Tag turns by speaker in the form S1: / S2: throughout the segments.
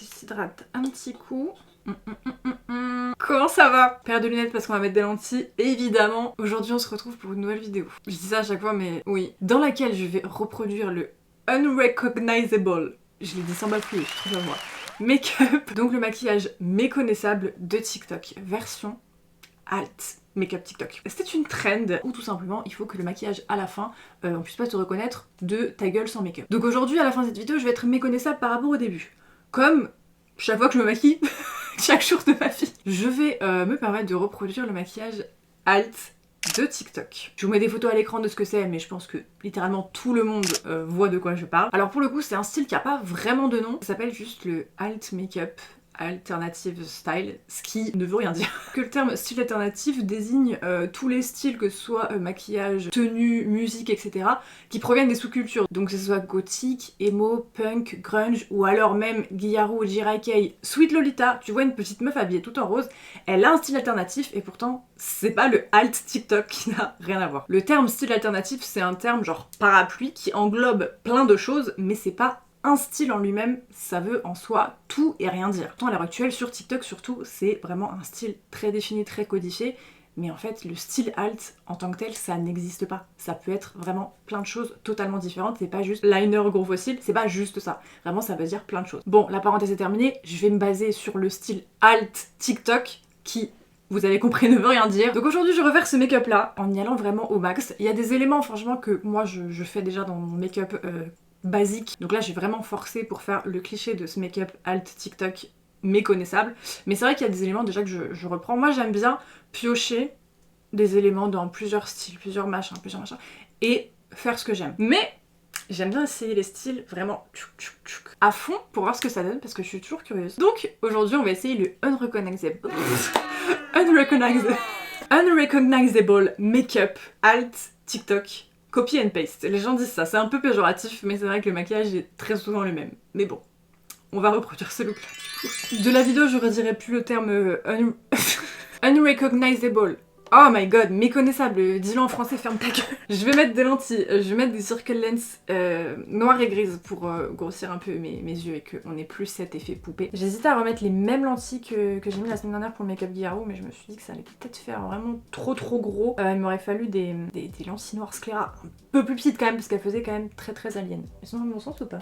S1: s'hydrate un petit coup. Comment ça va? Paire de lunettes parce qu'on va mettre des lentilles, évidemment. Aujourd'hui on se retrouve pour une nouvelle vidéo. Je dis ça à chaque fois mais oui. Dans laquelle je vais reproduire le unrecognizable. Je l'ai dit sans bafouiller, je trouve à moi. Make-up. Donc le maquillage méconnaissable de TikTok. Version alt. Make-up TikTok. C'était une trend où tout simplement il faut que le maquillage à la fin on puisse pas te reconnaître de ta gueule sans make-up. Donc aujourd'hui à la fin de cette vidéo je vais être méconnaissable par rapport au début. Comme chaque fois que je me maquille, chaque jour de ma vie. Je vais me permettre de reproduire le maquillage alt de TikTok. Je vous mets des photos à l'écran de ce que c'est, mais je pense que littéralement tout le monde voit de quoi je parle. Alors pour le coup c'est un style qui a pas vraiment de nom, ça s'appelle juste le alt make-up. Alternative style, ce qui ne veut rien dire. Que le terme style alternatif désigne tous les styles, que ce soit maquillage, tenue, musique, etc., qui proviennent des sous-cultures. Donc que ce soit gothique, emo, punk, grunge, ou alors même Guillarou, Jirakei, Sweet Lolita, tu vois une petite meuf habillée tout en rose, elle a un style alternatif et pourtant c'est pas le alt TikTok qui n'a rien à voir. Le terme style alternatif c'est un terme genre parapluie qui englobe plein de choses, mais c'est pas un style en lui-même, ça veut en soi tout et rien dire. Pourtant à l'heure actuelle, sur TikTok surtout, c'est vraiment un style très défini, très codifié, mais en fait le style alt en tant que tel, ça n'existe pas. Ça peut être vraiment plein de choses totalement différentes, c'est pas juste liner gros fossile, c'est pas juste ça. Vraiment ça veut dire plein de choses. Bon, la parenthèse est terminée, je vais me baser sur le style alt TikTok qui... vous avez compris, ne veut rien dire. Donc aujourd'hui je refaire ce make-up là en y allant vraiment au max. Il y a des éléments franchement que moi je fais déjà dans mon make-up basique. Donc là j'ai vraiment forcé pour faire le cliché de ce make-up alt TikTok méconnaissable. Mais c'est vrai qu'il y a des éléments déjà que je reprends. Moi j'aime bien piocher des éléments dans plusieurs styles, plusieurs machins, et faire ce que j'aime. Mais j'aime bien essayer les styles vraiment à fond pour voir ce que ça donne parce que je suis toujours curieuse. Donc aujourd'hui on va essayer le unrecognizable make-up alt TikTok. Copy and paste. Les gens disent ça, c'est un peu péjoratif, mais c'est vrai que le maquillage est très souvent le même. Mais bon, on va reproduire ce look là du coup. De la vidéo, je redirai plus le terme unrecognizable. Oh my god, méconnaissable, dis-le en français, ferme ta gueule. Je vais mettre des lentilles, je vais mettre des circle lens noires et grises pour grossir un peu mes yeux et qu'on ait plus cet effet poupée. J'hésitais à remettre les mêmes lentilles que j'ai mis la semaine dernière pour le make-up Guillarou, mais je me suis dit que ça allait peut-être faire vraiment trop gros. Il m'aurait fallu des lentilles noires scléra un peu plus petites quand même, parce qu'elles faisaient quand même très alien. Elles sont dans le bon sens ou pas?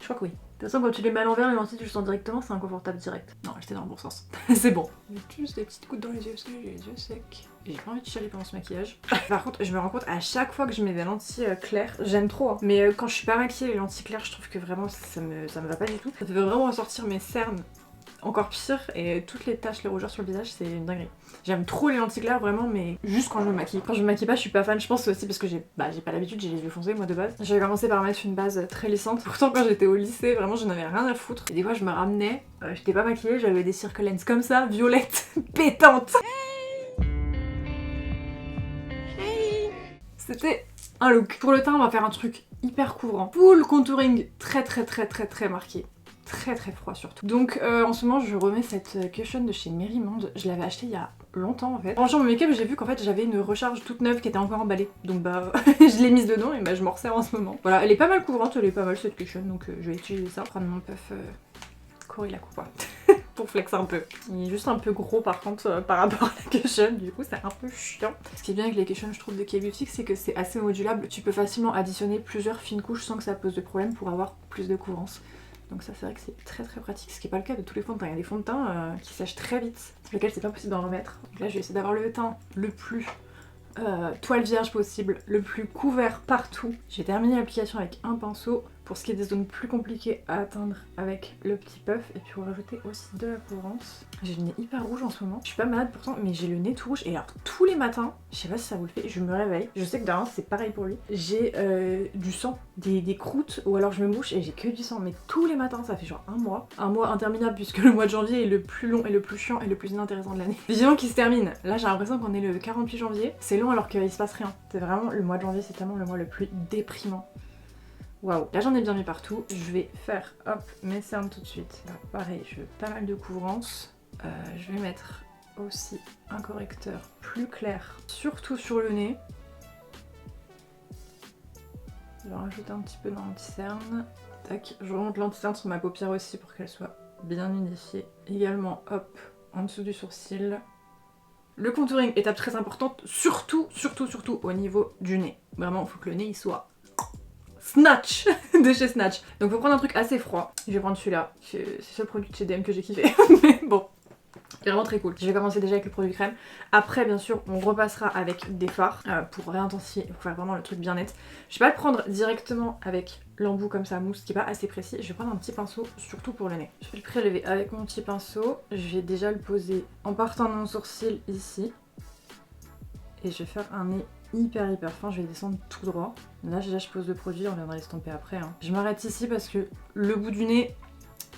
S1: Je crois que oui. De toute façon, quand tu les mets à l'envers, les lentilles, tu le sens directement, c'est inconfortable direct. Non, j'étais dans le bon sens. C'est bon. J'ai juste des petites gouttes dans les yeux parce que j'ai les yeux secs. Et j'ai pas envie de chialer pendant ce maquillage. Par contre, je me rends compte à chaque fois que je mets des lentilles claires, j'aime trop. Hein. Mais quand je suis pas maquillée, les lentilles claires, je trouve que vraiment ça me va pas du tout. Ça fait vraiment ressortir mes cernes encore pire et toutes les taches, les rougeurs sur le visage, c'est une dinguerie. J'aime trop les lentilles claires vraiment, mais juste quand je me maquille. Quand je me maquille pas, je suis pas fan. Je pense que c'est aussi parce que j'ai pas l'habitude, j'ai les yeux foncés moi de base. J'avais commencé par mettre une base très lissante. Pourtant quand j'étais au lycée, vraiment j'en avais rien à foutre. Et des fois je me ramenais, j'étais pas maquillée, j'avais des circle lens comme ça, violettes, pétantes. C'était un look. Pour le teint, on va faire un truc hyper couvrant. Full contouring très marqué. Très froid surtout. Donc en ce moment je remets cette cushion de chez Mérimonde. Je l'avais achetée il y a longtemps en fait. En changeant mon make-up j'ai vu qu'en fait j'avais une recharge toute neuve qui était encore emballée. Donc bah je l'ai mise dedans et je m'en resserre en ce moment. Voilà, elle est pas mal couvrante, elle est pas mal cette cushion donc je vais utiliser ça. Prendre mon puff Cory la coupe pour flex un peu. Il est juste un peu gros par contre par rapport à la cushion, du coup c'est un peu chiant. Ce qui est bien avec les cushions je trouve de K-Beauty c'est que c'est assez modulable. Tu peux facilement additionner plusieurs fines couches sans que ça pose de problème pour avoir plus de couvrance. Donc ça c'est vrai que c'est très pratique, ce qui n'est pas le cas de tous les fonds de teint. Il y a des fonds de teint qui sèchent très vite, lesquels c'est pas possible d'en remettre. Donc là je vais essayer d'avoir le teint le plus toile vierge possible, le plus couvert partout. J'ai terminé l'application avec un pinceau. Pour ce qui est des zones plus compliquées à atteindre avec le petit puff, et puis on va rajouter aussi de la couvrance. J'ai le nez hyper rouge en ce moment, je suis pas malade pourtant, mais j'ai le nez tout rouge, et alors tous les matins, je sais pas si ça vous le fait, je me réveille, je sais que Darren c'est pareil pour lui, j'ai du sang, des croûtes, ou alors je me mouche et j'ai que du sang, mais tous les matins, ça fait genre un mois interminable puisque le mois de janvier est le plus long et le plus chiant et le plus inintéressant de l'année. Vivement qui se termine, là j'ai l'impression qu'on est le 48 janvier, c'est long alors qu'il se passe rien, c'est vraiment le mois de janvier, c'est tellement le mois le plus déprimant. Waouh, là j'en ai bien mis partout. Je vais faire hop mes cernes tout de suite. Là, pareil, je veux pas mal de couvrance. Je vais mettre aussi un correcteur plus clair, surtout sur le nez. Je vais rajouter un petit peu dans l'anti-cerne. Tac, je remonte l'anti-teint sur ma paupière aussi pour qu'elle soit bien unifiée. Également, hop, en dessous du sourcil. Le contouring, étape très importante, surtout au niveau du nez. Vraiment, il faut que le nez il soit Snatch de chez Snatch. Donc faut prendre un truc assez froid. Je vais prendre celui-là, c'est le seul produit de chez DM que j'ai kiffé. Mais bon, c'est vraiment très cool. Je vais commencer déjà avec le produit crème. Après, bien sûr, on repassera avec des fards pour réintensifier, pour faire vraiment le truc bien net. Je vais pas le prendre directement avec l'embout comme ça, mousse, qui est pas assez précis. Je vais prendre un petit pinceau, surtout pour le nez. Je vais le prélever avec mon petit pinceau. Je vais déjà le poser en partant de mon sourcil ici. Et je vais faire un nez hyper fin, je vais descendre tout droit. Là déjà je pose le produit, on viendra l'estomper après. Hein. Je m'arrête ici parce que le bout du nez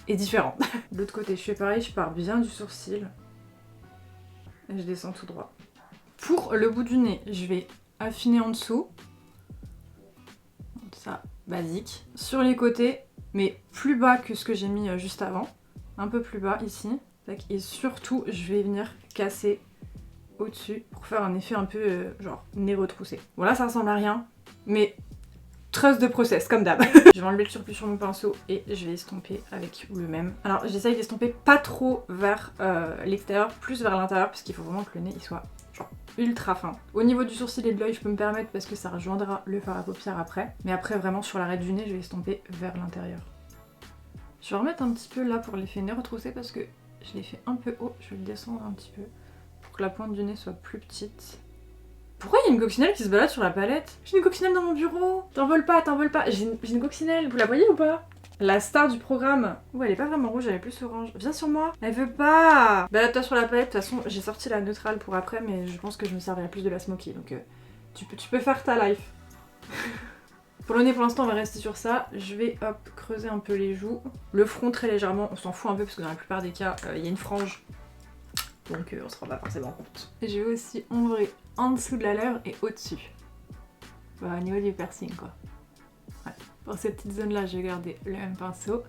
S1: est différent. De l'autre côté je fais pareil, je pars bien du sourcil. Et je descends tout droit. Pour le bout du nez, je vais affiner en dessous. Ça, basique. Sur les côtés, mais plus bas que ce que j'ai mis juste avant. Un peu plus bas ici. Et surtout, je vais venir casser au-dessus pour faire un effet un peu genre nez retroussé. Bon là ça ressemble à rien, mais trust de process comme d'hab. Je vais enlever le surplus sur mon pinceau et je vais estomper avec le même. Alors j'essaye d'estomper pas trop vers l'extérieur, plus vers l'intérieur parce qu'il faut vraiment que le nez il soit genre ultra fin. Au niveau du sourcil et de l'œil je peux me permettre parce que ça rejoindra le fard à paupières après. Mais après vraiment sur l'arrêt du nez je vais estomper vers l'intérieur. Je vais remettre un petit peu là pour l'effet nez retroussé parce que je l'ai fait un peu haut, je vais le descendre un petit peu. Que la pointe du nez soit plus petite. Pourquoi il y a une coccinelle qui se balade sur la palette? J'ai une coccinelle dans mon bureau. T'en voles pas. J'ai une coccinelle, vous la voyez ou pas? La star du programme. Oh, elle est pas vraiment rouge, elle est plus orange. Viens sur moi. Elle veut pas. Balade-toi sur la palette. De toute façon, j'ai sorti la neutrale pour après, mais je pense que je me servirai plus de la smoky. Donc tu peux faire ta life. Pour le nez, pour l'instant, on va rester sur ça. Je vais, hop, creuser un peu les joues. Le front très légèrement. On s'en fout un peu parce que dans la plupart des cas, il y a une frange. Donc on se rend pas forcément compte. Je vais aussi ombrer en dessous de la lèvre et au-dessus. Bah, au niveau du piercing quoi. Ouais. Pour cette petite zone là, je vais garder le même pinceau.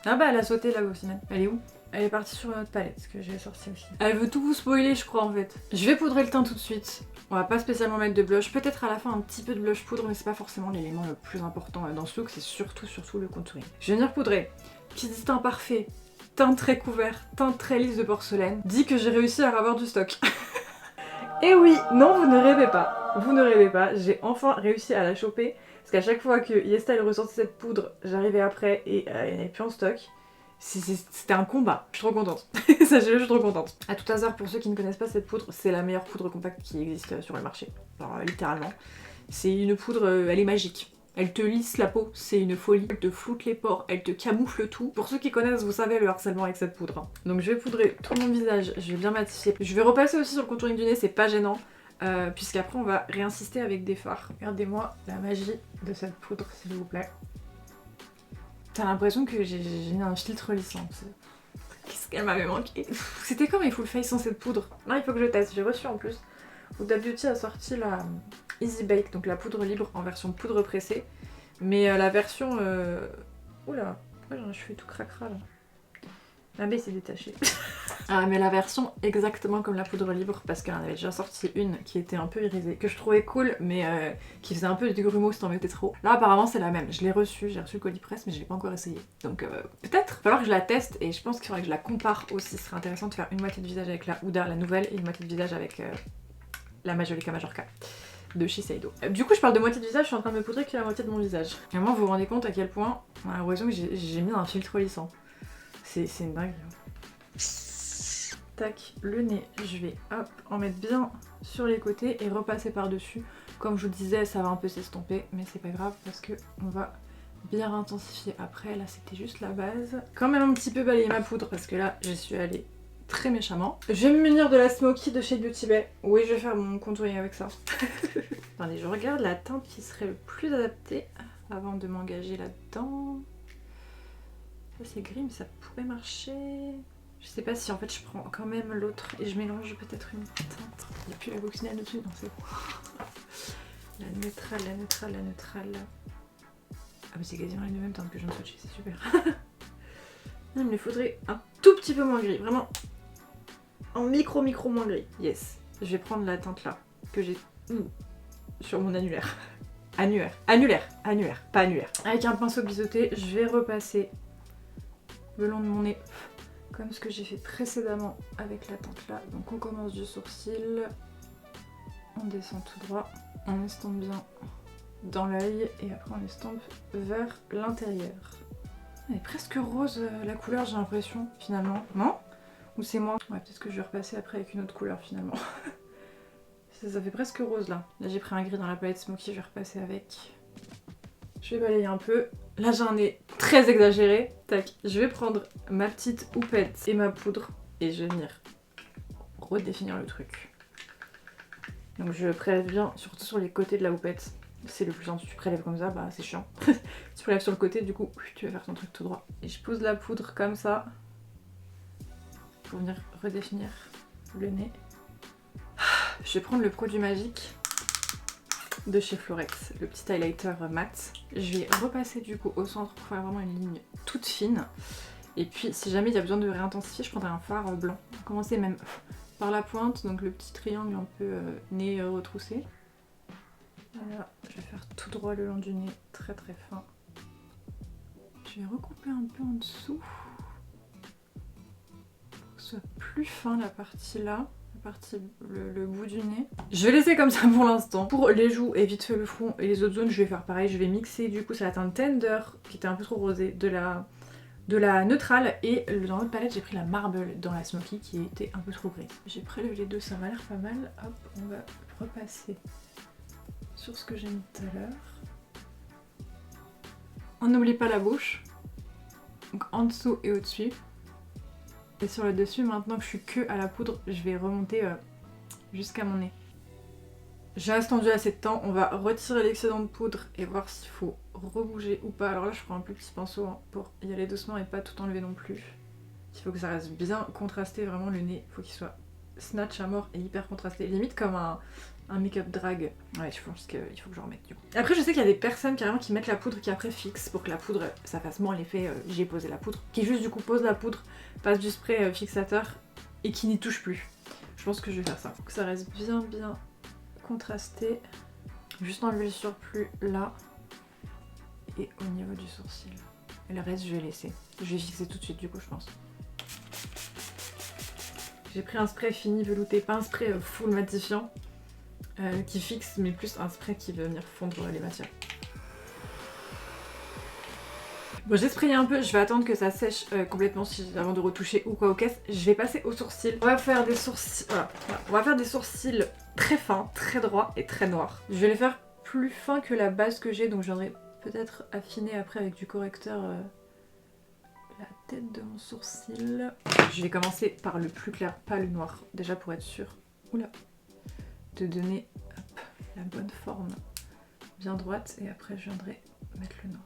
S1: Ah bah elle a sauté la coccinelle. Elle est où? Elle est partie sur une autre palette que j'ai sortie aussi. Elle veut tout vous spoiler je crois en fait. Je vais poudrer le teint tout de suite. On va pas spécialement mettre de blush. Peut-être à la fin un petit peu de blush poudre mais c'est pas forcément l'élément le plus important dans ce look. C'est surtout le contouring. Je vais venir poudrer. Qui dit teint parfait. Teint très couvert, teint très lisse de porcelaine, dit que j'ai réussi à avoir du stock. Et oui, non, vous ne rêvez pas. Vous ne rêvez pas, j'ai enfin réussi à la choper. Parce qu'à chaque fois que Yesta ressortait cette poudre, j'arrivais après et elle n'avait plus en stock. C'était un combat. Je suis trop contente. Sachez-le, je suis trop contente. À tout hasard, pour ceux qui ne connaissent pas cette poudre, c'est la meilleure poudre compacte qui existe sur le marché. Alors littéralement. C'est une poudre, elle est magique. Elle te lisse la peau, c'est une folie. Elle te floute les pores, elle te camoufle tout. Pour ceux qui connaissent, vous savez le harcèlement avec cette poudre. Donc je vais poudrer tout mon visage, je vais bien matifier. Je vais repasser aussi sur le contouring du nez, c'est pas gênant. Puisqu'après on va réinsister avec des fards. Regardez-moi la magie de cette poudre s'il vous plaît. T'as l'impression que j'ai mis un filtre lissant. Qu'est-ce qu'elle m'avait manqué. C'était comme il full face sans cette poudre. Non, il faut que je teste, j'ai reçu en plus. Huda Beauty a sorti la Easy Bake, donc la poudre libre en version poudre pressée. Mais la version... Oula, pourquoi j'ai un cheveu tout cracra là? La baie s'est détachée. Ah mais la version exactement comme la poudre libre, parce qu'elle en avait déjà sorti une qui était un peu irisée, que je trouvais cool, mais qui faisait un peu du grumeau si t'en mettais trop. Là apparemment c'est la même, je l'ai reçue, j'ai reçu le colis presse, mais je l'ai pas encore essayé. Donc peut-être, il va falloir que je la teste, et je pense qu'il faudrait que je la compare aussi. Ce serait intéressant de faire une moitié de visage avec la Huda, la nouvelle, et une moitié de visage avec la Majolica Majorca de Shiseido. Du coup je parle de moitié de visage, je suis en train de me poudrer que la moitié de mon visage. Et moi vous vous rendez compte à quel point on a l'impression que j'ai mis un filtre lissant. C'est une dingue. Tac, le nez, je vais hop, en mettre bien sur les côtés et repasser par dessus. Comme je vous disais, ça va un peu s'estomper, mais c'est pas grave parce que on va bien intensifier après. Là c'était juste la base. Quand même un petit peu balayer ma poudre parce que là j'y suis allée très méchamment. Je vais me munir de la Smoky de chez Beauty Bay. Oui, je vais faire mon contouring avec ça. Attendez, je regarde la teinte qui serait le plus adaptée avant de m'engager là-dedans. Ça c'est gris mais ça pourrait marcher. Je sais pas si en fait je prends quand même l'autre et je mélange peut-être une teinte. Il n'y a plus la coccinelle dessus, non c'est bon. La neutrale, la neutrale, la neutrale. Ah mais c'est quasiment les mêmes teintes que je viens de swatcher, c'est super. Non, il me faudrait un tout petit peu moins gris, vraiment. En micro moins gris. Yes. Je vais prendre la teinte là, que j'ai sur mon annulaire. Annulaire. Annulaire. Annulaire. Pas annulaire. Avec un pinceau biseauté, je vais repasser le long de mon nez. Comme ce que j'ai fait précédemment avec la teinte là. Donc on commence du sourcil. On descend tout droit. On estompe bien dans l'œil. Et après on estompe vers l'intérieur. Elle est presque rose la couleur, j'ai l'impression, finalement. Non? Ou c'est moi? Ouais, peut-être que je vais repasser après avec une autre couleur finalement. Ça fait presque rose là. Là j'ai pris un gris dans la palette Smoky, je vais repasser avec. Je vais balayer un peu. Là j'ai un nez très exagéré. Tac. Je vais prendre ma petite houppette et ma poudre et je vais venir redéfinir le truc. Donc je prélève bien, surtout sur les côtés de la houppette. C'est le plus simple, tu prélèves comme ça, bah c'est chiant. Tu prélèves sur le côté, du coup tu vas faire ton truc tout droit. Et je pose la poudre comme ça pour venir redéfinir le nez. Je vais prendre le produit magique de chez Florex, le petit highlighter mat. Je vais repasser du coup au centre pour faire vraiment une ligne toute fine. Et puis si jamais il y a besoin de réintensifier, je prendrai un fard blanc. On va commencer même par la pointe, donc le petit triangle un peu nez retroussé. Voilà, je vais faire tout droit le long du nez, très très fin. Je vais recouper un peu en dessous pour que ce soit plus fin la partie là. Le bout du nez. Je vais laisser comme ça pour l'instant. Pour les joues et vite fait le front et les autres zones, je vais faire pareil. Je vais mixer du coup, c'est la teinte Tender qui était un peu trop rosée de la neutrale. Et dans l'autre palette, j'ai pris la Marble dans la Smoky qui était un peu trop grise. J'ai prélevé les deux, ça m'a l'air pas mal. Hop, on va repasser sur ce que j'ai mis tout à l'heure. On n'oublie pas la bouche. Donc en dessous et au-dessus. Et sur le dessus, maintenant que je suis que à la poudre, je vais remonter jusqu'à mon nez. J'ai attendu assez de temps, on va retirer l'excédent de poudre et voir s'il faut rebouger ou pas. Alors là je prends un plus petit pinceau hein, pour y aller doucement et pas tout enlever non plus. Il faut que ça reste bien contrasté, vraiment le nez, il faut qu'il soit snatch à mort et hyper contrasté. Limite comme un make-up drag. Ouais, je pense qu'il faut que j'en remette du coup. Après je sais qu'il y a des personnes carrément qui mettent la poudre qui après fixe pour que la poudre, ça fasse moins l'effet j'ai posé la poudre. Qui juste du coup pose la poudre, passe du spray fixateur et qui n'y touche plus. Je pense que je vais faire ça. Faut que ça reste bien contrasté. Juste enlever le surplus là et au niveau du sourcil. Et le reste je vais laisser. Je vais fixer tout de suite du coup je pense. J'ai pris un spray fini velouté, pas un spray full matifiant qui fixe mais plus un spray qui va venir fondre les matières. Bon j'ai sprayé un peu, je vais attendre que ça sèche complètement avant de retoucher ou quoi aux caisses. Je vais passer aux sourcils. On va faire des sourcils, voilà. On va faire des sourcils très fins, très droits et très noirs. Je vais les faire plus fins que la base que j'ai, donc je viendrai peut-être affiner après avec du correcteur la tête de mon sourcil. Je vais commencer par le plus clair, pas le noir, déjà pour être sûre. Oula. De donner hop, la bonne forme bien droite et après je viendrai mettre le noir.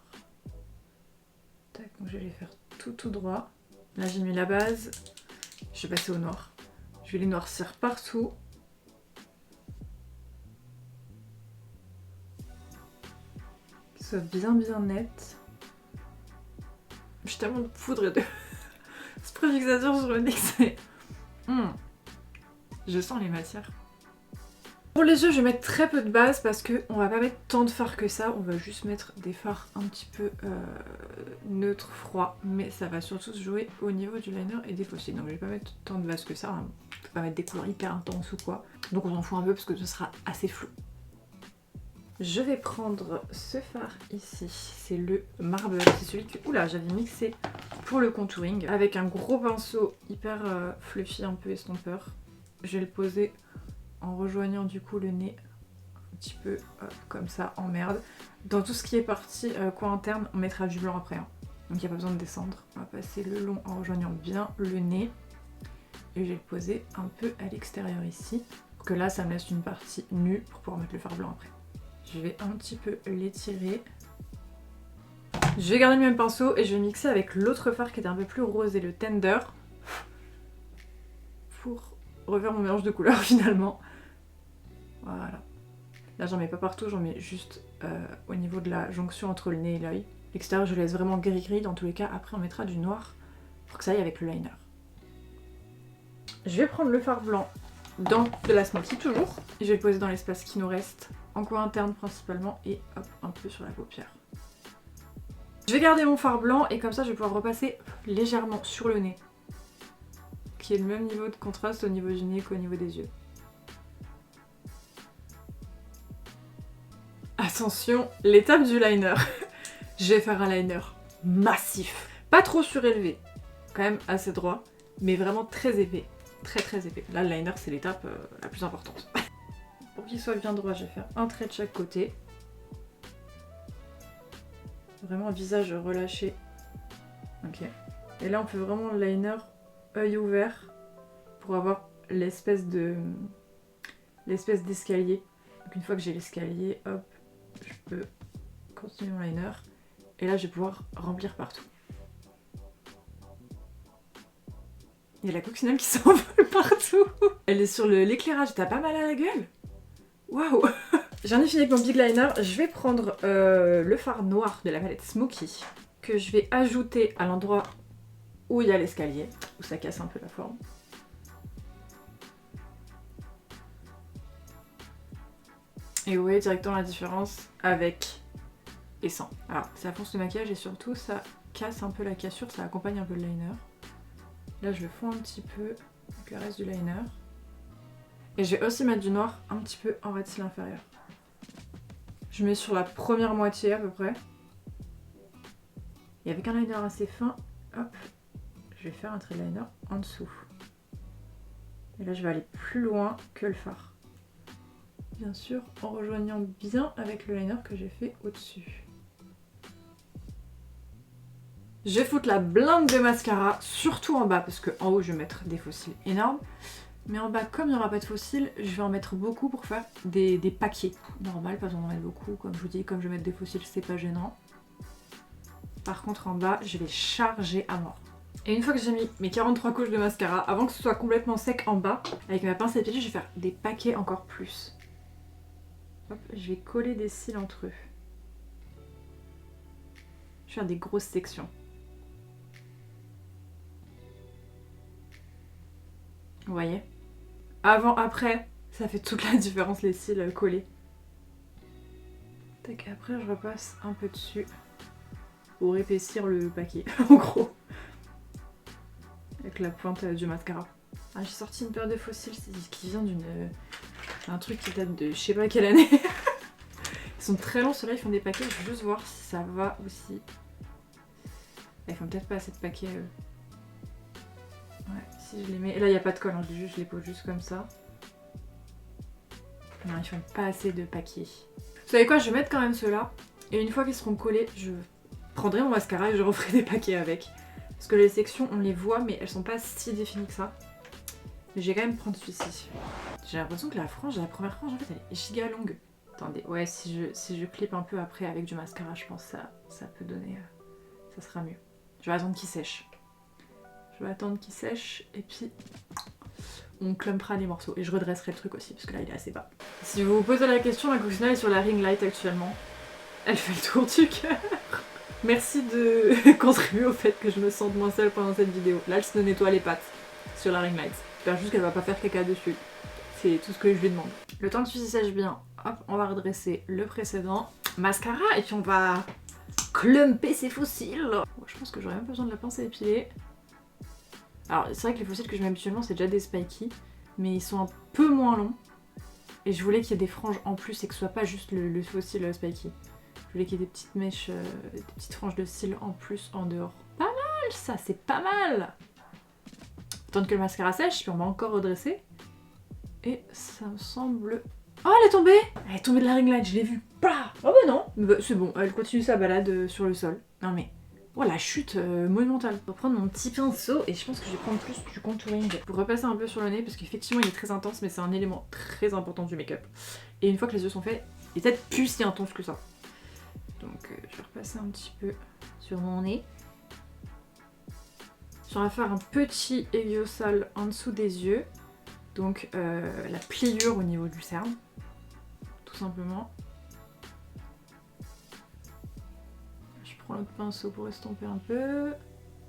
S1: Tac, donc je vais les faire tout droit. Là j'ai mis la base, je vais passer au noir. Je vais les noircir partout. Qu'ils soient bien net. J'ai tellement de poudre et de spray fixateur sur le nez que c'est... Je sens les matières. Pour les yeux, je vais mettre très peu de base parce qu'on va pas mettre tant de fard que ça. On va juste mettre des fards un petit peu neutres, froids. Mais ça va surtout se jouer au niveau du liner et des fossiles. Donc je vais pas mettre tant de base que ça. Hein. On peut pas mettre des couleurs hyper intenses ou quoi. Donc on s'en fout un peu parce que ce sera assez flou. Je vais prendre ce fard ici. C'est le Marble. C'est celui que j'avais mixé pour le contouring. Avec un gros pinceau hyper fluffy, un peu estompeur. Je vais le poser en rejoignant du coup le nez un petit peu comme ça en merde. Dans tout ce qui est partie coin interne, on mettra du blanc après. Hein. Donc il n'y a pas besoin de descendre. On va passer le long en rejoignant bien le nez. Et je vais le poser un peu à l'extérieur ici. Pour que là ça me laisse une partie nue pour pouvoir mettre le fard blanc après. Je vais un petit peu l'étirer. Je vais garder le même pinceau et je vais mixer avec l'autre fard qui était un peu plus rosé, le Tender. Pour refaire mon mélange de couleurs finalement. Voilà. Là j'en mets pas partout, j'en mets juste au niveau de la jonction entre le nez et l'œil. L'extérieur je laisse vraiment gris dans tous les cas, après on mettra du noir pour que ça aille avec le liner. Je vais prendre le fard blanc dans de la Smoky toujours, et je vais le poser dans l'espace qui nous reste en coin interne principalement et hop, un peu sur la paupière. Je vais garder mon fard blanc et comme ça je vais pouvoir repasser légèrement sur le nez. Qui est le même niveau de contraste au niveau du nez qu'au niveau des yeux. Attention, l'étape du liner. Je vais faire un liner massif. Pas trop surélevé, quand même assez droit, mais vraiment très épais. Très épais. Là le liner c'est l'étape la plus importante. Pour qu'il soit bien droit, je vais faire un trait de chaque côté. Vraiment un visage relâché. Ok. Et là on fait vraiment le liner œil ouvert pour avoir l'espèce d'escalier. Donc une fois que j'ai l'escalier, hop, je peux continuer mon liner. Et là je vais pouvoir remplir partout. Il y a la coccinelle qui s'envole partout. Elle est sur l'éclairage, t'as pas mal à la gueule? Waouh. J'en ai fini avec mon big liner. Je vais prendre le fard noir de la palette Smoky que je vais ajouter à l'endroit où il y a l'escalier, où ça casse un peu la forme. Et vous voyez directement la différence avec et sans. Alors ça fonce le maquillage et surtout ça casse un peu la cassure, ça accompagne un peu le liner. Là je le fonds un petit peu avec le reste du liner. Et je vais aussi mettre du noir un petit peu en ras de cils inférieur. Je mets sur la première moitié à peu près. Et avec un liner assez fin, hop, je vais faire un trait de liner en dessous. Et là je vais aller plus loin que le fard. Bien sûr en rejoignant bien avec le liner que j'ai fait au-dessus. Je vais foutre la blinde de mascara, surtout en bas, parce qu'en haut je vais mettre des faux cils énormes. Mais en bas, comme il n'y aura pas de faux cils, je vais en mettre beaucoup pour faire des paquets. Normal, pas besoin d'en mettre beaucoup. Comme je vous dis, comme je vais mettre des faux cils, c'est pas gênant. Par contre, en bas, je vais charger à mort. Et une fois que j'ai mis mes 43 couches de mascara, avant que ce soit complètement sec en bas, avec ma pince à épiler, je vais faire des paquets encore plus. Hop, je vais coller des cils entre eux. Je vais faire des grosses sections. Vous voyez? Avant, après, ça fait toute la différence les cils collés. Tac, après je repasse un peu dessus pour épaissir le paquet, en gros. Avec la pointe du mascara. Ah, j'ai sorti une paire de faux cils qui vient d'un truc qui date de je sais pas quelle année. Ils sont très longs, ceux-là ils font des paquets, je veux juste voir si ça va aussi. Ils font peut-être pas assez de paquets. Ouais, si je les mets. Et là il n'y a pas de colle, hein. Je les pose juste comme ça. Non, ils font pas assez de paquets. Vous savez quoi, je vais mettre quand même ceux-là. Et une fois qu'ils seront collés, je prendrai mon mascara et je referai des paquets avec. Parce que les sections, on les voit, mais elles sont pas si définies que ça. Mais je vais quand même prendre celui-ci. J'ai l'impression que la première frange, en fait, elle est giga longue. Attendez, ouais, si je clip un peu après avec du mascara, je pense que ça peut donner... ça sera mieux. Je vais attendre qu'il sèche. Je vais attendre qu'il sèche et puis on clumpera les morceaux. Et je redresserai le truc aussi parce que là il est assez bas. Si vous vous posez la question, ma coccinelle est sur la ring light actuellement. Elle fait le tour du cœur. Merci de contribuer au fait que je me sente moins seule pendant cette vidéo. Là elle se nettoie les pattes sur la ring light. J'espère juste qu'elle va pas faire caca dessus. C'est tout ce que je lui demande. Le temps que celui-ci sèche bien, hop, on va redresser le précédent. Mascara et puis on va clumper ses faux cils. Je pense que j'aurais même pas besoin de la pince à épiler. Alors c'est vrai que les faux cils que je mets habituellement c'est déjà des spiky, mais ils sont un peu moins longs. Et je voulais qu'il y ait des franges en plus et que ce soit pas juste le faux cil spiky. Je voulais qu'il y ait des petites mèches, des petites franges de cils en plus en dehors. Pas mal ça, c'est pas mal. Tant que le mascara sèche, puis on va encore redresser. Et ça me semble... Oh elle est tombée! Elle est tombée de la ring light, je l'ai vue. Bah oh bah non, bah, c'est bon, elle continue sa balade sur le sol. Non mais... Oh la chute monumentale. Je vais prendre mon petit pinceau et je pense que je vais prendre plus du contouring pour repasser un peu sur le nez parce qu'effectivement il est très intense mais c'est un élément très important du make-up. Et une fois que les yeux sont faits, il est peut-être plus si intense que ça. Donc je vais repasser un petit peu sur mon nez. On va faire un petit héliosal en dessous des yeux. Donc la pliure au niveau du cerne. Tout simplement. Je prends l'autre pinceau pour estomper un peu.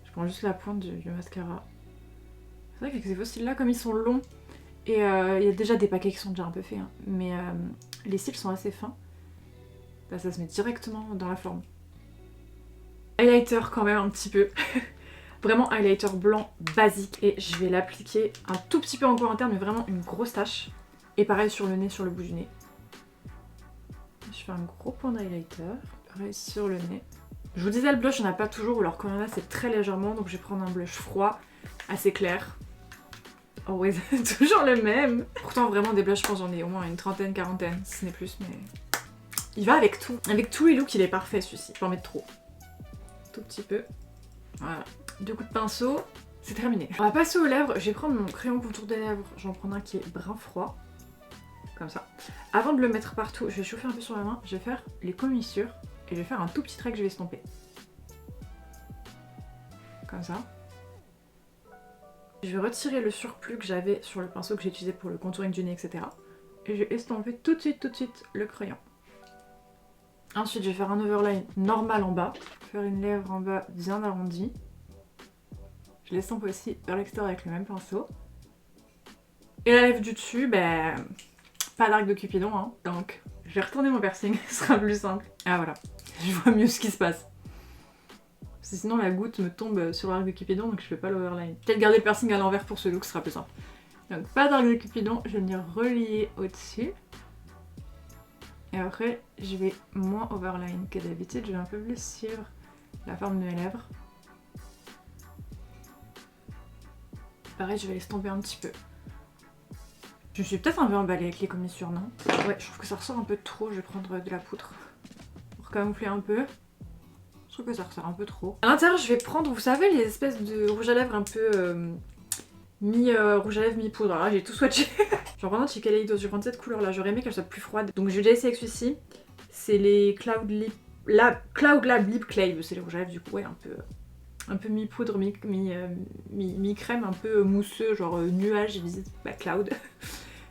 S1: Je prends juste la pointe du mascara. C'est vrai qu'avec ces faux cils là, comme ils sont longs, et il y a déjà des paquets qui sont déjà un peu faits, hein, mais Les cils sont assez fins. Bah, ça se met directement dans la forme. Highlighter quand même un petit peu. Vraiment highlighter blanc basique. Et je vais l'appliquer un tout petit peu en coin interne, mais vraiment une grosse tache. Et pareil sur le nez, sur le bout du nez. Je fais un gros point d'highlighter. Pareil sur le nez. Je vous disais, le blush, il n'y en a pas toujours, ou alors quand il y en a, c'est très légèrement. Donc je vais prendre un blush froid, assez clair. Oh oui, toujours le même. Pourtant, vraiment, des blushs, je pense j'en ai au moins une trentaine, quarantaine, si ce n'est plus, mais... Il va avec tout. Avec tous les looks, il est parfait, celui-ci. Je peux en mettre trop. Tout petit peu. Voilà. 2 coups de pinceau, c'est terminé. On va passer aux lèvres. Je vais prendre mon crayon contour des lèvres. J'en prends un qui est brun froid. Comme ça. Avant de le mettre partout, je vais chauffer un peu sur la main. Je vais faire les commissures. Et je vais faire un tout petit trait que je vais estomper. Comme ça. Je vais retirer le surplus que j'avais sur le pinceau que j'ai utilisé pour le contouring du nez, etc. Et je vais estomper tout de suite le crayon. Ensuite, je vais faire un overline normal en bas. Faire une lèvre en bas bien arrondie. Je l'estompe aussi vers l'extérieur avec le même pinceau. Et la lèvre du dessus, ben... pas d'arc de Cupidon, hein. Donc, je vais retourner mon piercing, ce sera plus simple. Ah voilà, je vois mieux ce qui se passe. Parce que sinon la goutte me tombe sur l'arc de Cupidon, donc je fais pas l'overline. Peut-être garder le piercing à l'envers pour ce look, ce sera plus simple. Donc pas d'arc de Cupidon, je vais venir relier au-dessus. Et après, je vais moins overline que d'habitude, je vais un peu plus suivre la forme de mes lèvres. Pareil, je vais l'estomper un petit peu. Je suis peut-être un peu emballée avec les commissures, non? Ouais, je trouve que ça ressort un peu trop, je vais prendre de la poudre pour camoufler un peu. Je trouve que ça ressort un peu trop. À l'intérieur, je vais prendre, vous savez, les espèces de rouge à lèvres un peu mi-rouge à lèvres, mi-poudre. Alors là, j'ai tout swatché. Je vais prendre un chez Kaleidos, je vais prendre cette couleur-là, j'aurais aimé qu'elle soit plus froide. Donc je vais déjà essayer avec celui-ci. C'est les Cloud Lab Lip Clay, c'est les rouges à lèvres du coup, ouais, un peu mi-poudre, mi-crème, un peu mousseux, genre nuage, visite, bah cloud.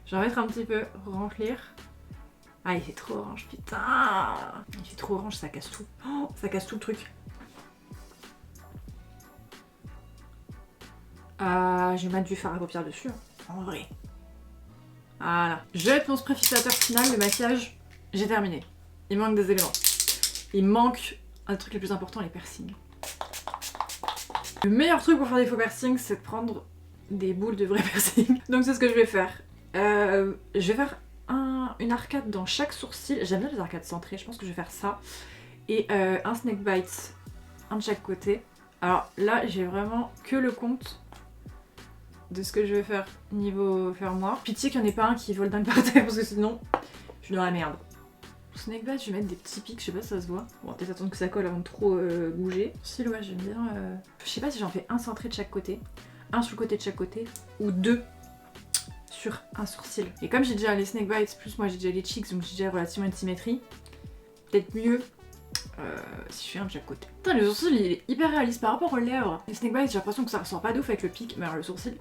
S1: Je vais en mettre un petit peu, remplir. Ah, il fait trop orange, putain! Il fait trop orange, ça casse tout. Oh, ça casse tout le truc. Je vais mettre du fard à paupières dessus, hein, en vrai. Voilà. Je vais mettre mon spray fixateur final, le maquillage, j'ai terminé. Il manque des éléments. Il manque un truc le plus important, les piercings. Le meilleur truc pour faire des faux piercings, c'est de prendre des boules de vrai piercing. Donc c'est ce que je vais faire. Je vais faire une arcade dans chaque sourcil. J'aime bien les arcades centrées, je pense que je vais faire ça. Et un snake bite, un de chaque côté. Alors là, j'ai vraiment que le compte de ce que je vais faire niveau fermoir. Pitié qu'il n'y en ait pas un qui vole dingue par terre, parce que sinon, je suis dans la merde. Pour snake bite, je vais mettre des petits pics, je sais pas si ça se voit. Bon, peut-être attendre que ça colle avant de trop bouger. Si, ouais, j'aime bien... Je sais pas si j'en fais un centré de chaque côté, un sur le côté de chaque côté, ou 2 sur un sourcil. Et comme j'ai déjà les snake bites, plus moi j'ai déjà les cheeks, donc j'ai déjà relativement une symétrie, peut-être mieux si je fais un de chaque côté. Putain, le sourcil il est hyper réaliste par rapport aux lèvres. Les snake bites, j'ai l'impression que ça ressort pas d'ouf avec le pic, mais alors le sourcil,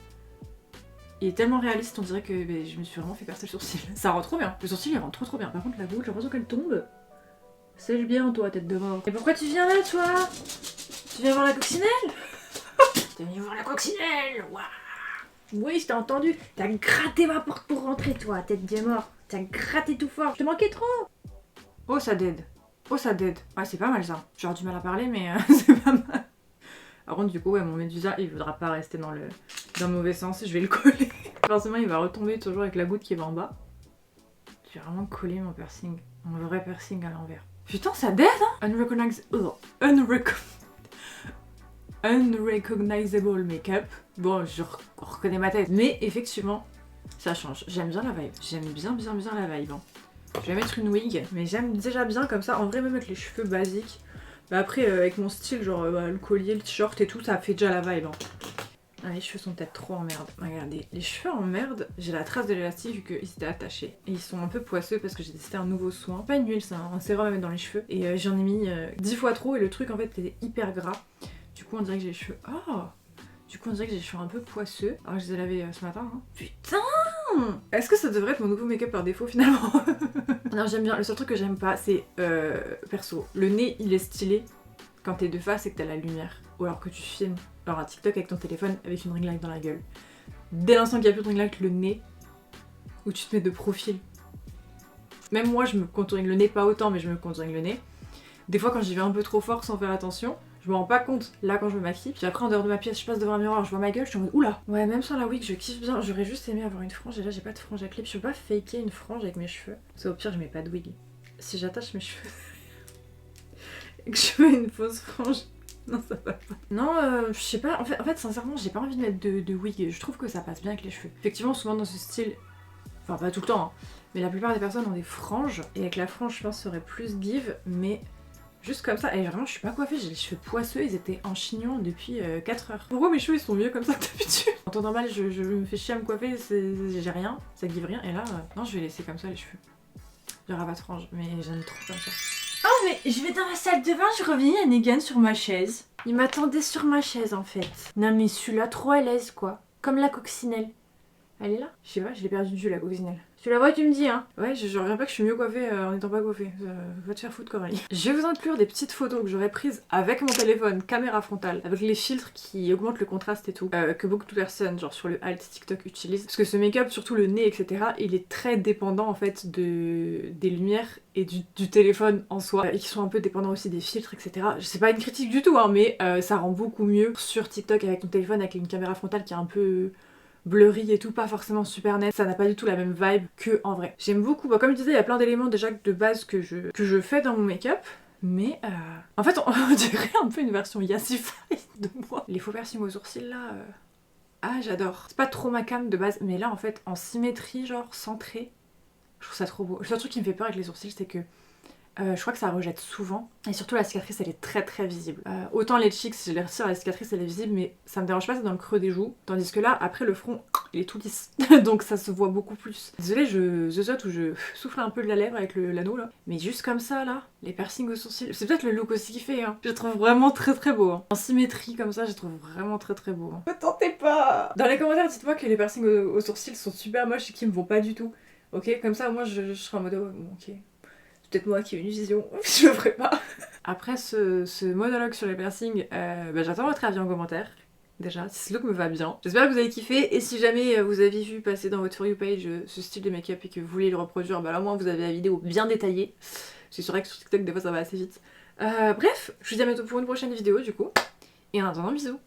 S1: il est tellement réaliste, on dirait que je me suis vraiment fait percer le sourcil. Ça rend trop bien. Le sourcil il rend trop bien. Par contre la boucle, j'ai l'impression qu'elle tombe. Sèche bien toi, tête de mort. Et pourquoi tu viens là toi? Tu viens voir la coccinelle? T'es venu voir la coccinelle? Waouh. Oui, je t'ai entendu. T'as gratté ma porte pour rentrer toi, tête de mort. T'as gratté tout fort. Je te manquais trop. Oh ça dead. Oh ça dead. Ouais c'est pas mal ça. J'aurais du mal à parler mais c'est pas mal. Par contre du coup ouais mon médusa il voudra pas rester dans le mauvais sens, je vais le coller. Forcément il va retomber toujours avec la goutte qui va en bas. Je vais vraiment coller mon piercing, mon vrai piercing à l'envers. Putain ça dead hein. Unrecognizable make-up. Bon je reconnais ma tête. Mais effectivement ça change. J'aime bien la vibe. J'aime bien la vibe. Hein. Je vais mettre une wig mais j'aime déjà bien comme ça. En vrai même avec les cheveux basiques. Bah après avec mon style genre le collier, le t-shirt et tout ça fait déjà la vibe hein. Ah, les cheveux sont peut-être trop en merde. Regardez, les cheveux en merde, j'ai la trace de l'élastique vu qu'ils étaient attachés. Et ils sont un peu poisseux parce que j'ai testé un nouveau soin. Pas une huile, c'est un sérum à mettre dans les cheveux. Et j'en ai mis 10 fois trop et le truc en fait était hyper gras. Du coup on dirait que j'ai les cheveux... Oh Du coup on dirait que j'ai les cheveux un peu poisseux. Alors je les ai lavés ce matin. Hein. Putain. Est-ce que ça devrait être mon nouveau make-up par défaut finalement? Non j'aime bien, le seul truc que j'aime pas c'est perso, le nez il est stylé quand t'es de face et que t'as la lumière. Ou alors que tu filmes genre un TikTok avec ton téléphone avec une ring light dans la gueule. Dès l'instant qu'il n'y a plus de ring light, le nez, où tu te mets de profil. Même moi je me contouring le nez, pas autant mais je me contouring le nez. Des fois quand j'y vais un peu trop fort sans faire attention, je me rends pas compte là quand je me maquille. Puis après en dehors de ma pièce, je passe devant un miroir, je vois ma gueule, je suis en mode oula. Ouais, même sans la wig, je kiffe bien. J'aurais juste aimé avoir une frange et là j'ai pas de frange à clip. Je peux pas faker une frange avec mes cheveux. Parce qu'au pire je mets pas de wig. Si j'attache mes cheveux et que je mets une fausse frange, non ça va pas. Non, je sais pas. En fait sincèrement j'ai pas envie de mettre de wig. Je trouve que ça passe bien avec les cheveux. Effectivement souvent dans ce style, enfin pas tout le temps, hein, mais la plupart des personnes ont des franges et avec la frange je pense ça aurait plus give, mais juste comme ça, et vraiment je suis pas coiffée, j'ai les cheveux poisseux, ils étaient en chignon depuis 4 heures. Pourquoi mes cheveux ils sont mieux comme ça que d'habitude? En temps normal je me fais chier à me coiffer, j'ai rien, ça give rien, et là, non je vais laisser comme ça les cheveux. J'aurai pas de frange, mais j'aime trop comme ça. Oh mais je vais dans la salle de bain, je reviens, il y a Negan sur ma chaise. Il m'attendait sur ma chaise en fait. Non mais celui-là trop à l'aise quoi, comme la coccinelle. Elle est là? Je sais pas, je l'ai perdu de vue la coccinelle. Tu la vois, tu me dis hein. Ouais, je reviens pas que je suis mieux coiffée en étant pas coiffée. Va te faire foutre Coralie. Je vais vous inclure des petites photos que j'aurais prises avec mon téléphone, caméra frontale, avec les filtres qui augmentent le contraste et tout, que beaucoup de personnes, genre sur le alt TikTok, utilisent. Parce que ce make-up, surtout le nez, etc., il est très dépendant en fait des lumières et du téléphone en soi, et qui sont un peu dépendants aussi des filtres, etc. C'est pas une critique du tout, hein, mais ça rend beaucoup mieux sur TikTok avec ton téléphone, avec une caméra frontale qui est un peu blurry et tout, pas forcément super net, ça n'a pas du tout la même vibe que en vrai. J'aime beaucoup, comme je disais, il y a plein d'éléments déjà de base que je fais dans mon make-up, mais en fait on dirait un peu une version Yassify de moi. Les faux piercings aux sourcils là, ah j'adore. C'est pas trop ma cam de base, mais là en fait en symétrie genre centré, je trouve ça trop beau. Le seul truc qui me fait peur avec les sourcils c'est que je crois que ça rejette souvent. Et surtout la cicatrice elle est très très visible. Autant les cheeks, si je les retire, la cicatrice elle est visible, mais ça me dérange pas, c'est dans le creux des joues. Tandis que là, après le front, il est tout lisse. Donc ça se voit beaucoup plus. Désolée, je zozote ou je souffle un peu de la lèvre avec l'anneau là. Mais juste comme ça là, les piercings aux sourcils, c'est peut-être le look aussi qui fait, hein. Je le trouve vraiment très très beau. Hein. En symétrie comme ça, je le trouve vraiment très très beau. Hein. Ne tentez pas. Dans les commentaires, dites-moi que les piercings aux sourcils sont super moches et qui me vont pas du tout. Ok, comme ça moi je serai en mode oh, bon, ok. Peut-être moi qui ai une vision, je le ferai pas. Après ce monologue sur les piercings, j'attends votre avis en commentaire. Déjà, si ce look me va bien. J'espère que vous avez kiffé, et si jamais vous avez vu passer dans votre For You page ce style de make-up et que vous voulez le reproduire, là au moins vous avez la vidéo bien détaillée. C'est vrai que sur TikTok des fois ça va assez vite. Bref, je vous dis à bientôt pour une prochaine vidéo du coup. Et en attendant, bisous.